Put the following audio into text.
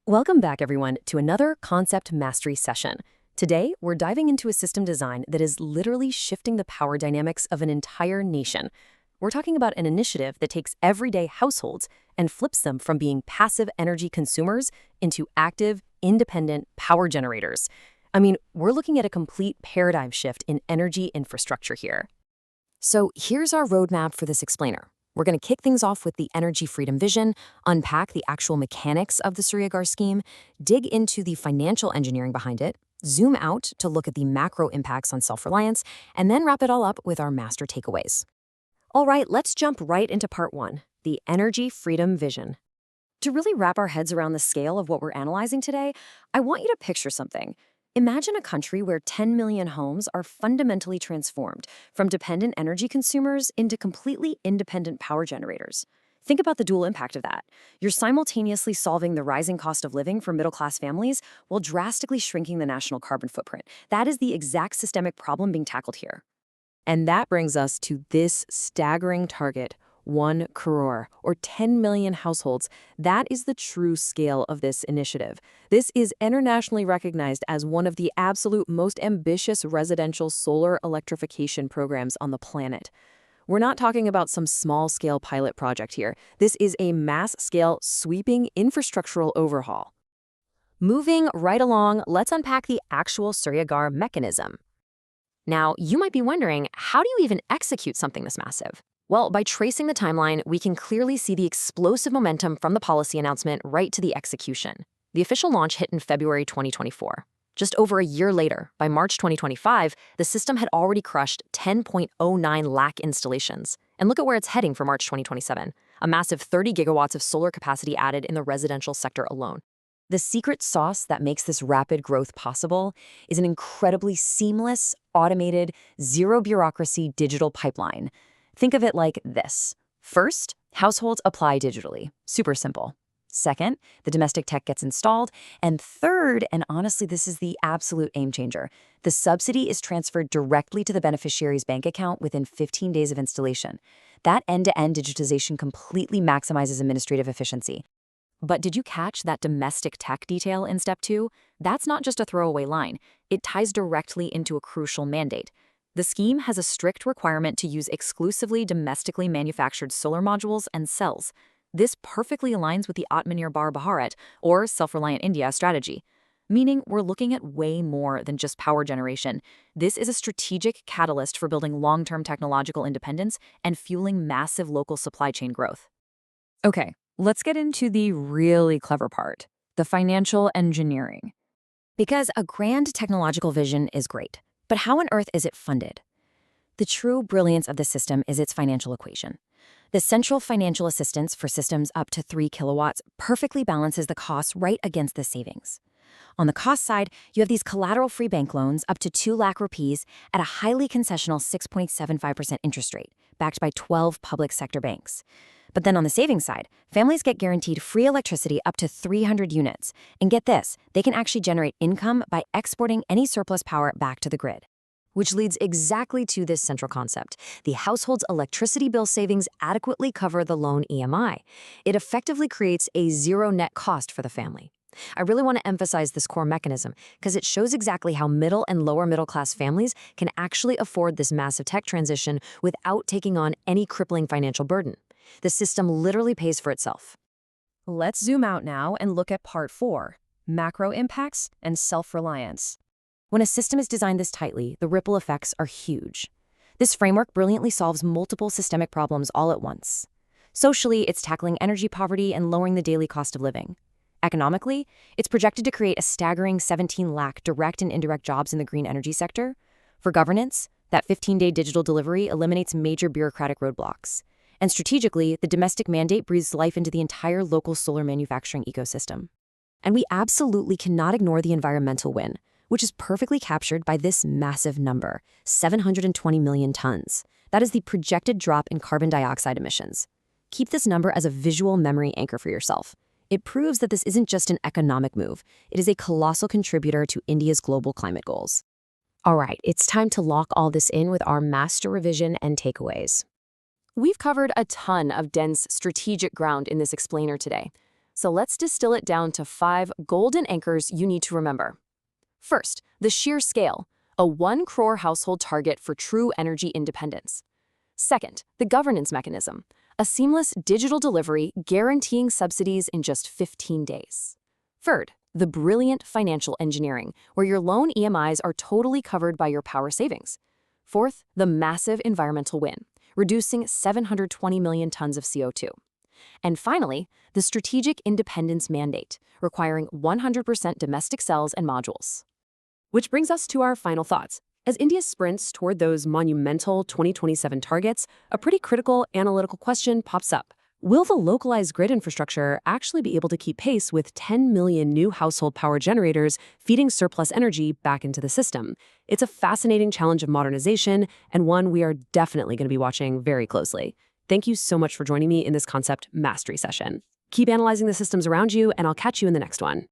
Welcome back, everyone, to another concept mastery session. Today, we're diving into a system design that is literally shifting the power dynamics of an entire nation. We're talking about an initiative that takes everyday households and flips them from being passive energy consumers into active, independent power generators. We're looking at a complete paradigm shift in energy infrastructure here. So here's our roadmap for this explainer. We're going to kick things off with the energy freedom vision, unpack the actual mechanics of the Surya Ghar scheme, dig into the financial engineering behind it, zoom out to look at the macro impacts on self-reliance, and then wrap it all up with our master takeaways. All right, let's jump right into part one, the energy freedom vision. To really wrap our heads around the scale of what we're analyzing today, I want you to picture something. Imagine a country where 10 million homes are fundamentally transformed from dependent energy consumers into completely independent power generators. Think about the dual impact of that. You're simultaneously solving the rising cost of living for middle-class families while drastically shrinking the national carbon footprint. That is the exact systemic problem being tackled here. And that brings us to this staggering target, 1 crore, or 10 million households. That is the true scale of this initiative. This is internationally recognized as one of the absolute most ambitious residential solar electrification programs on the planet. We're not talking about some small-scale pilot project here. This is a mass-scale, sweeping infrastructural overhaul. Moving right along, let's unpack the actual Surya Ghar mechanism. Now, you might be wondering, how do you even execute something this massive? Well, by tracing the timeline, we can clearly see the explosive momentum from the policy announcement right to the execution. The official launch hit in February 2024. Just over a year later, by March 2025, the system had already crushed 10.09 lakh installations. And look at where it's heading for March 2027, a massive 30 gigawatts of solar capacity added in the residential sector alone. The secret sauce that makes this rapid growth possible is an incredibly seamless, automated, zero-bureaucracy digital pipeline. Think of it like this. First, households apply digitally. Super simple. Second, the domestic tech gets installed. And third, and honestly, this is the absolute aim changer, the subsidy is transferred directly to the beneficiary's bank account within 15 days of installation. That end-to-end digitization completely maximizes administrative efficiency. But did you catch that domestic tech detail in step 2? That's not just a throwaway line. It ties directly into a crucial mandate. The scheme has a strict requirement to use exclusively domestically manufactured solar modules and cells. This perfectly aligns with the Atmanirbhar Bharat, or Self-Reliant India strategy, meaning we're looking at way more than just power generation. This is a strategic catalyst for building long-term technological independence and fueling massive local supply chain growth. Okay, let's get into the really clever part, the financial engineering. Because a grand technological vision is great. But how on earth is it funded? The true brilliance of the system is its financial equation. The central financial assistance for systems up to 3 kilowatts perfectly balances the costs right against the savings. On the cost side, you have these collateral-free bank loans up to 2 lakh rupees at a highly concessional 6.75% interest rate, backed by 12 public sector banks. But then on the savings side, families get guaranteed free electricity up to 300 units. And get this, they can actually generate income by exporting any surplus power back to the grid. Which leads exactly to this central concept. The household's electricity bill savings adequately cover the loan EMI. It effectively creates a zero net cost for the family. I really want to emphasize this core mechanism because it shows exactly how middle and lower middle class families can actually afford this massive tech transition without taking on any crippling financial burden. The system literally pays for itself. Let's zoom out now and look at part 4, macro impacts and self-reliance. When a system is designed this tightly, the ripple effects are huge. This framework brilliantly solves multiple systemic problems all at once. Socially, it's tackling energy poverty and lowering the daily cost of living. Economically, it's projected to create a staggering 17 lakh direct and indirect jobs in the green energy sector. For governance, that 15-day digital delivery eliminates major bureaucratic roadblocks. And strategically, the domestic mandate breathes life into the entire local solar manufacturing ecosystem. And we absolutely cannot ignore the environmental win, which is perfectly captured by this massive number, 720 million tons. That is the projected drop in carbon dioxide emissions. Keep this number as a visual memory anchor for yourself. It proves that this isn't just an economic move. It is a colossal contributor to India's global climate goals. All right, it's time to lock all this in with our master revision and takeaways. We've covered a ton of dense strategic ground in this explainer today. So let's distill it down to 5 golden anchors you need to remember. First, the sheer scale, a 1 crore household target for true energy independence. Second, the governance mechanism, a seamless digital delivery guaranteeing subsidies in just 15 days. Third, the brilliant financial engineering, where your loan EMIs are totally covered by your power savings. Fourth, the massive environmental win, reducing 720 million tons of CO2. And finally, the strategic independence mandate, requiring 100% domestic cells and modules. Which brings us to our final thoughts. As India sprints toward those monumental 2027 targets, a pretty critical analytical question pops up. Will the localized grid infrastructure actually be able to keep pace with 10 million new household power generators feeding surplus energy back into the system? It's a fascinating challenge of modernization, and one we are definitely going to be watching very closely. Thank you so much for joining me in this concept mastery session. Keep analyzing the systems around you, and I'll catch you in the next one.